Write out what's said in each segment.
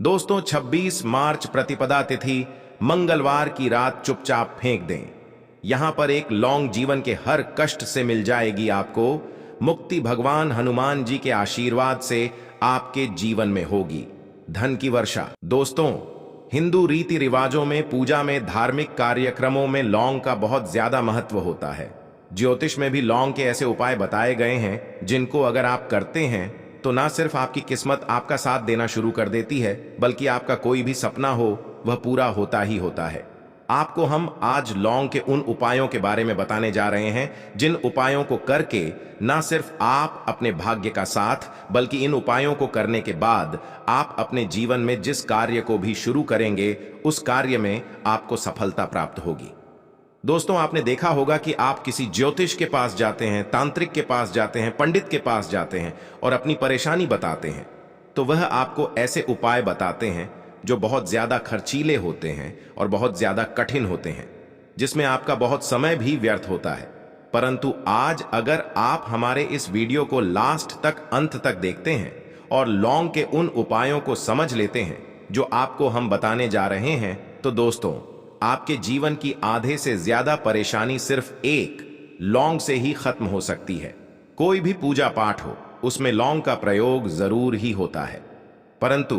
दोस्तों 26 मार्च प्रतिपदा तिथि मंगलवार की रात चुपचाप फेंक दें। यहां पर एक लौंग जीवन के हर कष्ट से मिल जाएगी आपको मुक्ति। भगवान हनुमान जी के आशीर्वाद से आपके जीवन में होगी धन की वर्षा। दोस्तों, हिंदू रीति रिवाजों में, पूजा में, धार्मिक कार्यक्रमों में लौंग का बहुत ज्यादा महत्व होता है। ज्योतिष में भी लौंग के ऐसे उपाय बताए गए हैं जिनको अगर आप करते हैं तो ना सिर्फ आपकी किस्मत आपका साथ देना शुरू कर देती है, बल्कि आपका कोई भी सपना हो वह पूरा होता ही होता है। आपको हम आज लौंग के उन उपायों के बारे में बताने जा रहे हैं जिन उपायों को करके ना सिर्फ आप अपने भाग्य का साथ, बल्कि इन उपायों को करने के बाद आप अपने जीवन में जिस कार्य को भी शुरू करेंगे उस कार्य में आपको सफलता प्राप्त होगी। दोस्तों, आपने देखा होगा कि आप किसी ज्योतिष के पास जाते हैं, तांत्रिक के पास जाते हैं, पंडित के पास जाते हैं और अपनी परेशानी बताते हैं, तो वह आपको ऐसे उपाय बताते हैं जो बहुत ज्यादा खर्चीले होते हैं और बहुत ज्यादा कठिन होते हैं, जिसमें आपका बहुत समय भी व्यर्थ होता है। परंतु आज अगर आप हमारे इस वीडियो को लास्ट तक, अंत तक देखते हैं और लौंग के उन उपायों को समझ लेते हैं जो आपको हम बताने जा रहे हैं, तो दोस्तों आपके जीवन की आधे से ज्यादा परेशानी सिर्फ एक लौंग से ही खत्म हो सकती है। कोई भी पूजा पाठ हो, उसमें लौंग का प्रयोग जरूर ही होता है। परंतु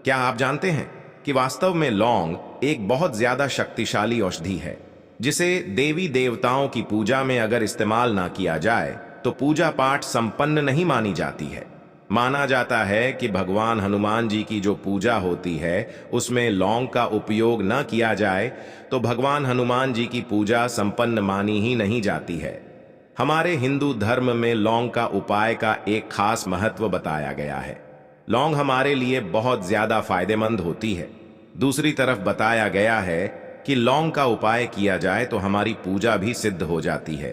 क्या आप जानते हैं कि वास्तव में लौंग एक बहुत ज्यादा शक्तिशाली औषधि है, जिसे देवी देवताओं की पूजा में अगर इस्तेमाल ना किया जाए तो पूजा पाठ संपन्न नहीं मानी जाती है। माना जाता है कि भगवान हनुमान जी की जो पूजा होती है उसमें लौंग का उपयोग न किया जाए तो भगवान हनुमान जी की पूजा संपन्न मानी ही नहीं जाती है। हमारे हिंदू धर्म में लौंग का उपाय का एक खास महत्व बताया गया है। लौंग हमारे लिए बहुत ज्यादा फायदेमंद होती है। दूसरी तरफ बताया गया है कि लौंग का उपाय किया जाए तो हमारी पूजा भी सिद्ध हो जाती है।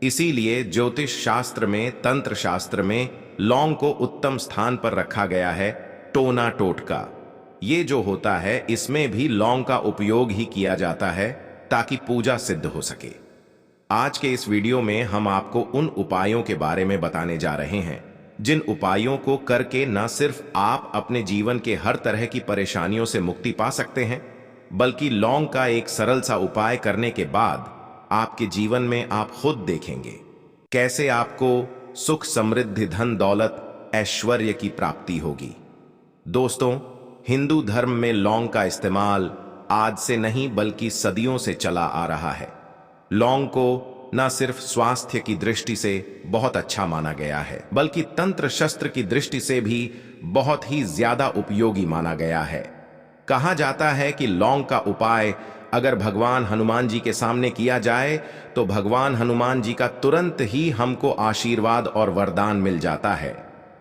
इसीलिए ज्योतिष शास्त्र में, तंत्र शास्त्र में लौंग को उत्तम स्थान पर रखा गया है। टोना टोटका ये जो होता है, इसमें भी लौंग का उपयोग ही किया जाता है ताकि पूजा सिद्ध हो सके। आज के इस वीडियो में हम आपको उन उपायों के बारे में बताने जा रहे हैं जिन उपायों को करके न सिर्फ आप अपने जीवन के हर तरह की परेशानियों से मुक्ति पा सकते हैं, बल्कि लौंग का एक सरल सा उपाय करने के बाद आपके जीवन में आप खुद देखेंगे कैसे आपको सुख, समृद्धि, धन, दौलत, ऐश्वर्य की प्राप्ति होगी। दोस्तों, हिंदू धर्म में लौंग का इस्तेमाल आज से नहीं बल्कि सदियों से चला आ रहा है। लौंग को न सिर्फ स्वास्थ्य की दृष्टि से बहुत अच्छा माना गया है, बल्कि तंत्र शस्त्र की दृष्टि से भी बहुत ही ज्यादा उपयोगी माना गया है। कहा जाता है कि लौंग का उपाय अगर भगवान हनुमान जी के सामने किया जाए तो भगवान हनुमान जी का तुरंत ही हमको आशीर्वाद और वरदान मिल जाता है।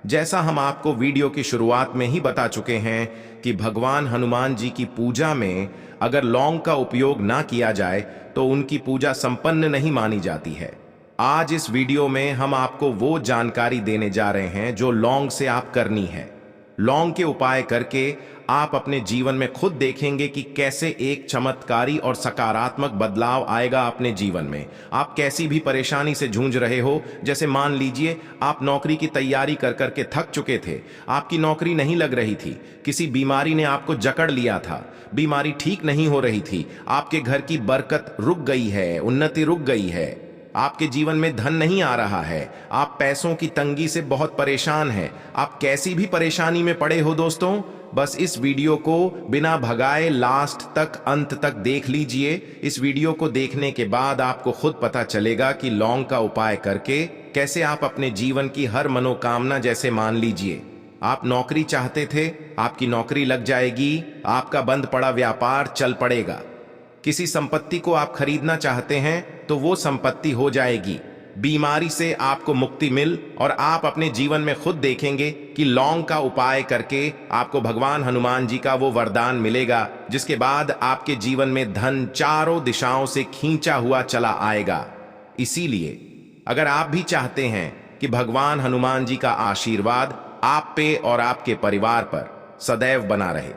जैसा हम आपको वीडियो की शुरुआत में ही बता चुके हैं कि भगवान हनुमान जी की पूजा में अगर लौंग का उपयोग ना किया जाए तो उनकी पूजा संपन्न नहीं मानी जाती है। आज इस वीडियो में हम आपको वो जानकारी देने जा रहे हैं जो लौंग से आप करनी है। लौंग के उपाय करके आप अपने जीवन में खुद देखेंगे कि कैसे एक चमत्कारी और सकारात्मक बदलाव आएगा अपने जीवन में। आप कैसी भी परेशानी से जूझ रहे हो, जैसे मान लीजिए आप नौकरी की तैयारी कर करके थक चुके थे, आपकी नौकरी नहीं लग रही थी, किसी बीमारी ने आपको जकड़ लिया था, बीमारी ठीक नहीं हो रही थी, आपके घर की बरकत रुक गई है, उन्नति रुक गई है, आपके जीवन में धन नहीं आ रहा है, आप पैसों की तंगी से बहुत परेशान हैं, आप कैसी भी परेशानी में पड़े हो दोस्तों, बस इस वीडियो को बिना भगाए लास्ट तक, अंत तक देख लीजिए। इस वीडियो को देखने के बाद आपको खुद पता चलेगा कि लौंग का उपाय करके कैसे आप अपने जीवन की हर मनोकामना, जैसे मान लीजिए आप नौकरी चाहते थे, आपकी नौकरी लग जाएगी, आपका बंद पड़ा व्यापार चल पड़ेगा, किसी संपत्ति को आप खरीदना चाहते हैं तो वो संपत्ति हो जाएगी, बीमारी से आपको मुक्ति मिल और आप अपने जीवन में खुद देखेंगे कि लौंग का उपाय करके आपको भगवान हनुमान जी का वो वरदान मिलेगा, जिसके बाद आपके जीवन में धन चारों दिशाओं से खींचा हुआ चला आएगा। इसीलिए अगर आप भी चाहते हैं कि भगवान हनुमान जी का आशीर्वाद आप पे और आपके परिवार पर सदैव बना रहे,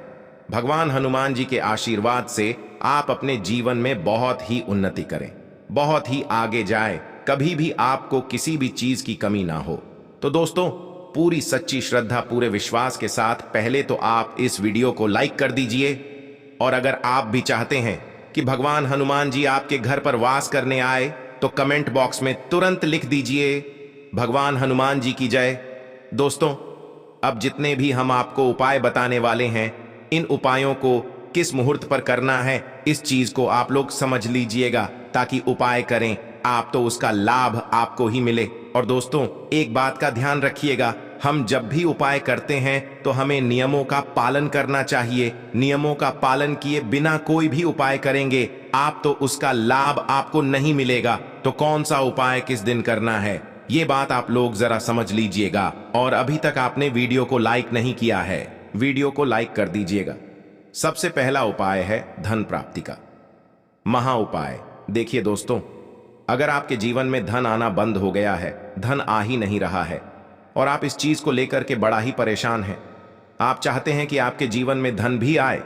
भगवान हनुमान जी के आशीर्वाद से आप अपने जीवन में बहुत ही उन्नति करें, बहुत ही आगे जाए, कभी भी आपको किसी भी चीज की कमी ना हो, तो दोस्तों पूरी सच्ची श्रद्धा पूरे विश्वास के साथ पहले तो आप इस वीडियो को लाइक कर दीजिए। और अगर आप भी चाहते हैं कि भगवान हनुमान जी आपके घर पर वास करने आए तो कमेंट बॉक्स में तुरंत लिख दीजिए भगवान हनुमान जी की जय। दोस्तों, अब जितने भी हम आपको उपाय बताने वाले हैं, इन उपायों को किस मुहूर्त पर करना है, इस चीज को आप लोग समझ लीजिएगा ताकि उपाय करें आप तो उसका लाभ आपको ही मिले। और दोस्तों, एक बात का ध्यान रखिएगा, हम जब भी उपाय करते हैं तो हमें नियमों का पालन करना चाहिए। नियमों का पालन किए बिना कोई भी उपाय करेंगे आप तो उसका लाभ आपको नहीं मिलेगा। तो कौन सा उपाय किस दिन करना है, ये बात आप लोग जरा समझ लीजिएगा। और अभी तक आपने वीडियो को लाइक नहीं किया है, वीडियो को लाइक कर दीजिएगा। सबसे पहला उपाय है धन प्राप्ति का महा उपाय। देखिए दोस्तों, अगर आपके जीवन में धन आना बंद हो गया है, धन आ ही नहीं रहा है और आप इस चीज को लेकर के बड़ा ही परेशान हैं, आप चाहते हैं कि आपके जीवन में धन भी आए,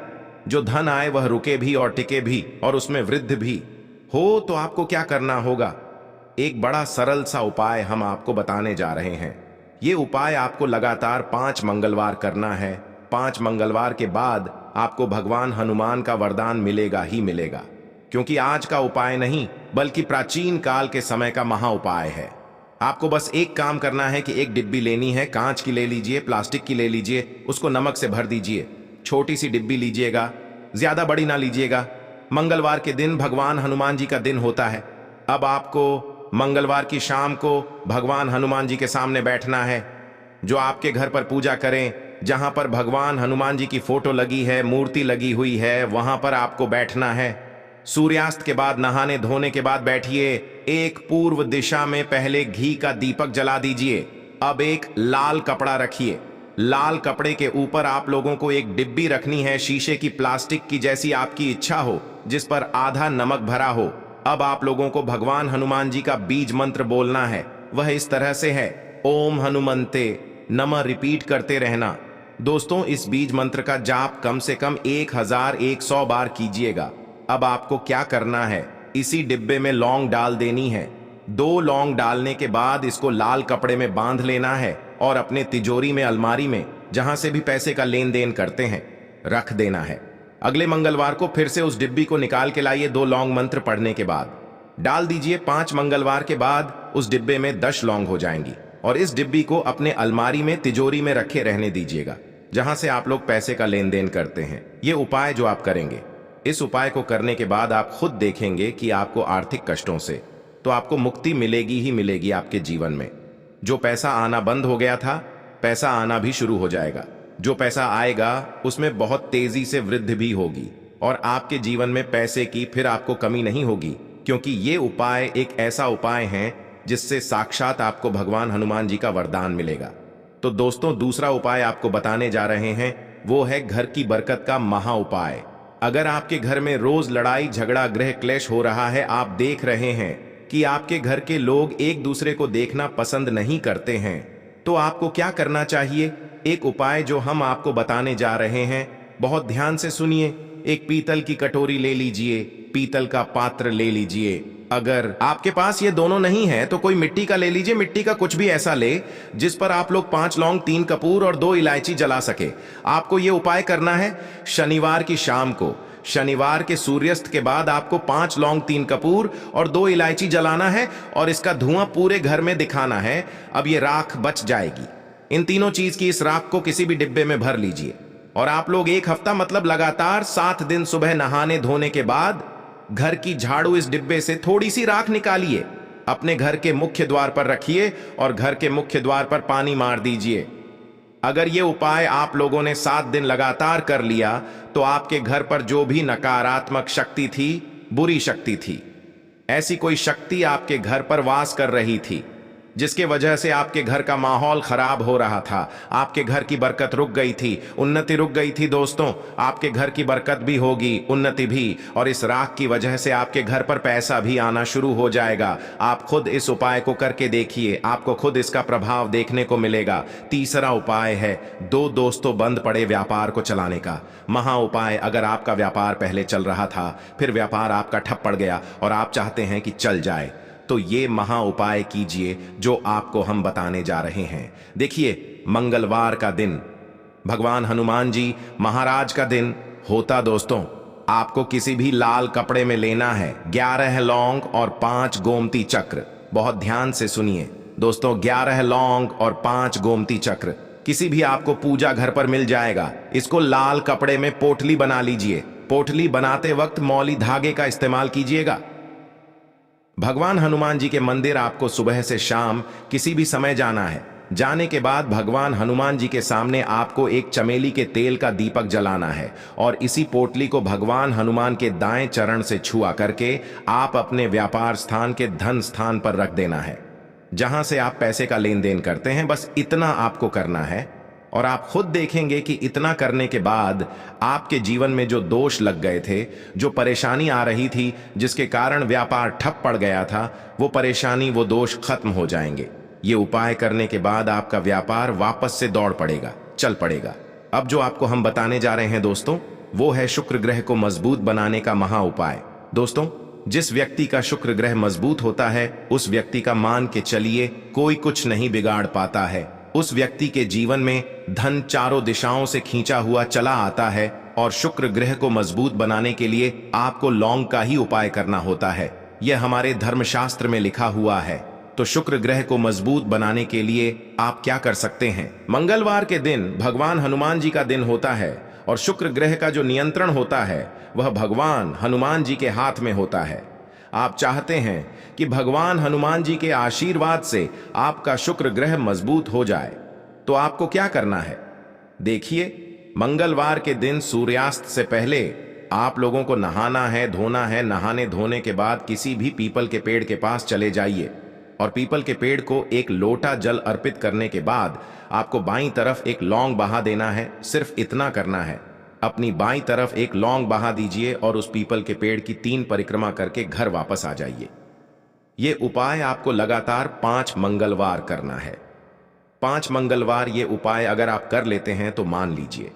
जो धन आए वह रुके भी और टिके भी और उसमें वृद्धि भी हो, तो आपको क्या करना होगा? एक बड़ा सरल सा उपाय हम आपको बताने जा रहे हैं। ये उपाय आपको लगातार 5 मंगलवार करना है। 5 मंगलवार के बाद आपको भगवान हनुमान का वरदान मिलेगा ही मिलेगा, क्योंकि आज का उपाय नहीं बल्कि प्राचीन काल के समय का महा उपाय है। आपको बस एक काम करना है कि एक डिब्बी लेनी है, कांच की ले लीजिए, प्लास्टिक की ले लीजिए, उसको नमक से भर दीजिए। छोटी सी डिब्बी लीजिएगा, ज्यादा बड़ी ना लीजिएगा। मंगलवार के दिन भगवान हनुमान जी का दिन होता है। अब आपको मंगलवार की शाम को भगवान हनुमान जी के सामने बैठना है। जो आपके घर पर पूजा करें, जहां पर भगवान हनुमान जी की फोटो लगी है, मूर्ति लगी हुई है, वहां पर आपको बैठना है। सूर्यास्त के बाद, नहाने धोने के बाद बैठिए। एक पूर्व दिशा में पहले घी का दीपक जला दीजिए। अब एक लाल कपड़ा रखिए। लाल कपड़े के ऊपर आप लोगों को एक डिब्बी रखनी है, शीशे की, प्लास्टिक की, जैसी आपकी इच्छा हो, जिस पर आधा नमक भरा हो। अब आप लोगों को भगवान हनुमान जी का बीज मंत्र बोलना है। वह इस तरह से है, ओम हनुमंते नमः, रिपीट करते रहना। दोस्तों, इस बीज मंत्र का जाप कम से कम 1100 बार कीजिएगा। अब आपको क्या करना है, इसी डिब्बे में लौंग डाल देनी है। 2 लौंग डालने के बाद इसको लाल कपड़े में बांध लेना है और अपने तिजोरी में, अलमारी में, जहां से भी पैसे का लेन देन करते हैं, रख देना है। अगले मंगलवार को फिर से उस डिब्बी को निकाल के लाइए। 2 लौंग मंत्र पढ़ने के बाद डाल दीजिए। 5 मंगलवार के बाद उस डिब्बे में 10 लौंग हो जाएंगी और इस डिब्बी को अपने अलमारी में, तिजोरी में रखे रहने दीजिएगा, जहां से आप लोग पैसे का लेन देन करते हैं। ये उपाय जो आप करेंगे, इस उपाय को करने के बाद आप खुद देखेंगे कि आपको आर्थिक कष्टों से तो आपको मुक्ति मिलेगी ही मिलेगी। आपके जीवन में जो पैसा आना बंद हो गया था, पैसा आना भी शुरू हो जाएगा। जो पैसा आएगा उसमें बहुत तेजी से वृद्धि भी होगी और आपके जीवन में पैसे की फिर आपको कमी नहीं होगी, क्योंकि ये उपाय एक ऐसा उपाय है जिससे साक्षात आपको भगवान हनुमान जी का वरदान मिलेगा। तो दोस्तों, दूसरा उपाय आपको बताने जा रहे हैं, वो है घर की बरकत का महा उपाय। अगर आपके घर में रोज लड़ाई झगड़ा, गृह क्लेश हो रहा है, आप देख रहे हैं कि आपके घर के लोग एक दूसरे को देखना पसंद नहीं करते हैं, तो आपको क्या करना चाहिए? एक उपाय जो हम आपको बताने जा रहे हैं, बहुत ध्यान से सुनिए। एक पीतल की कटोरी ले लीजिए, पीतल का पात्र ले लीजिए। अगर आपके पास ये दोनों नहीं है तो कोई मिट्टी का ले लीजिए। मिट्टी का कुछ भी ऐसा ले जिस पर आप लोग 5 लौंग, 3 कपूर और 2 इलायची जला सके। आपको ये उपाय करना है शनिवार की शाम को। शनिवार के सूर्यास्त के बाद आपको 5 लौंग, 3 कपूर और 2 इलायची जलाना है और इसका धुआं पूरे घर में दिखाना है। अब ये राख बच जाएगी। इन तीनों चीज की इस राख को किसी भी डिब्बे में भर लीजिए और आप लोग 1 हफ्ता, मतलब लगातार 7 दिन, सुबह नहाने धोने के बाद घर की झाड़ू इस डिब्बे से थोड़ी सी राख निकालिए, अपने घर के मुख्य द्वार पर रखिए और घर के मुख्य द्वार पर पानी मार दीजिए। अगर ये उपाय आप लोगों ने 7 दिन लगातार कर लिया तो आपके घर पर जो भी नकारात्मक शक्ति थी, बुरी शक्ति थी, ऐसी कोई शक्ति आपके घर पर वास कर रही थी, जिसके वजह से आपके घर का माहौल खराब हो रहा था, आपके घर की बरकत रुक गई थी, उन्नति रुक गई थी। दोस्तों, आपके घर की बरकत भी होगी, उन्नति भी, और इस राख की वजह से आपके घर पर पैसा भी आना शुरू हो जाएगा। आप खुद इस उपाय को करके देखिए, आपको खुद इसका प्रभाव देखने को मिलेगा। तीसरा उपाय है 2 दोस्तों बंद पड़े व्यापार को चलाने का महा उपाय। अगर आपका व्यापार पहले चल रहा था, फिर व्यापार आपका ठप पड़ गया और आप चाहते हैं कि चल जाए, तो ये महा उपाय कीजिए जो आपको हम बताने जा रहे हैं। देखिए, मंगलवार का दिन, भगवान हनुमान जी महाराज का दिन होता दोस्तों। आपको किसी भी लाल कपड़े में लेना है 11 लौंग और 5 गोमती चक्र। बहुत ध्यान से सुनिए दोस्तों, 11 लौंग और 5 गोमती चक्र किसी भी आपको पूजा घर पर मिल जाएगा। इसको लाल कपड़े में पोटली बना लीजिए। पोटली बनाते वक्त मौली धागे का इस्तेमाल कीजिएगा। भगवान हनुमान जी के मंदिर आपको सुबह से शाम किसी भी समय जाना है। जाने के बाद भगवान हनुमान जी के सामने आपको एक चमेली के तेल का दीपक जलाना है और इसी पोटली को भगवान हनुमान के दाएं चरण से छुआ करके आप अपने व्यापार स्थान के धन स्थान पर रख देना है, जहां से आप पैसे का लेन देन करते हैं। बस इतना आपको करना है और आप खुद देखेंगे कि इतना करने के बाद आपके जीवन में जो दोष लग गए थे, जो परेशानी आ रही थी, जिसके कारण व्यापार ठप पड़ गया था, वो परेशानी, वो दोष खत्म हो जाएंगे। ये उपाय करने के बाद आपका व्यापार वापस से दौड़ पड़ेगा, चल पड़ेगा। अब जो आपको हम बताने जा रहे हैं दोस्तों, वो है शुक्र ग्रह को मजबूत बनाने का महा उपाय। दोस्तों, जिस व्यक्ति का शुक्र ग्रह मजबूत होता है, उस व्यक्ति का मान के चलिए कोई कुछ नहीं बिगाड़ पाता है। उस व्यक्ति के जीवन में धन चारों दिशाओं से खींचा हुआ चला आता है। और शुक्र ग्रह को मजबूत बनाने के लिए आपको लौंग का ही उपाय करना होता है। यह हमारे धर्मशास्त्र में लिखा हुआ है। तो शुक्र ग्रह को मजबूत बनाने के लिए आप क्या कर सकते हैं? मंगलवार के दिन भगवान हनुमान जी का दिन होता है और शुक्र ग्रह का जो नियंत्रण होता है वह भगवान हनुमान जी के हाथ में होता है। आप चाहते हैं कि भगवान हनुमान जी के आशीर्वाद से आपका शुक्र ग्रह मजबूत हो जाए, तो आपको क्या करना है? देखिए, मंगलवार के दिन सूर्यास्त से पहले आप लोगों को नहाना है, धोना है। नहाने धोने के बाद किसी भी पीपल के पेड़ के पास चले जाइए और पीपल के पेड़ को एक लोटा जल अर्पित करने के बाद आपको बाईं तरफ एक लौंग बहा देना है। सिर्फ इतना करना है, अपनी बाईं तरफ एक लौंग बहा दीजिए और उस पीपल के पेड़ की 3 परिक्रमा करके घर वापस आ जाइए। ये उपाय आपको लगातार 5 मंगलवार करना है। 5 मंगलवार ये उपाय अगर आप कर लेते हैं तो मान लीजिए,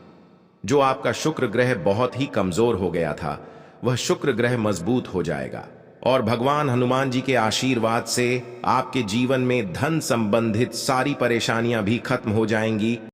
जो आपका शुक्र ग्रह बहुत ही कमजोर हो गया था, वह शुक्र ग्रह मजबूत हो जाएगा और भगवान हनुमान जी के आशीर्वाद से आपके जीवन में धन संबंधित सारी परेशानियां भी खत्म हो जाएंगी।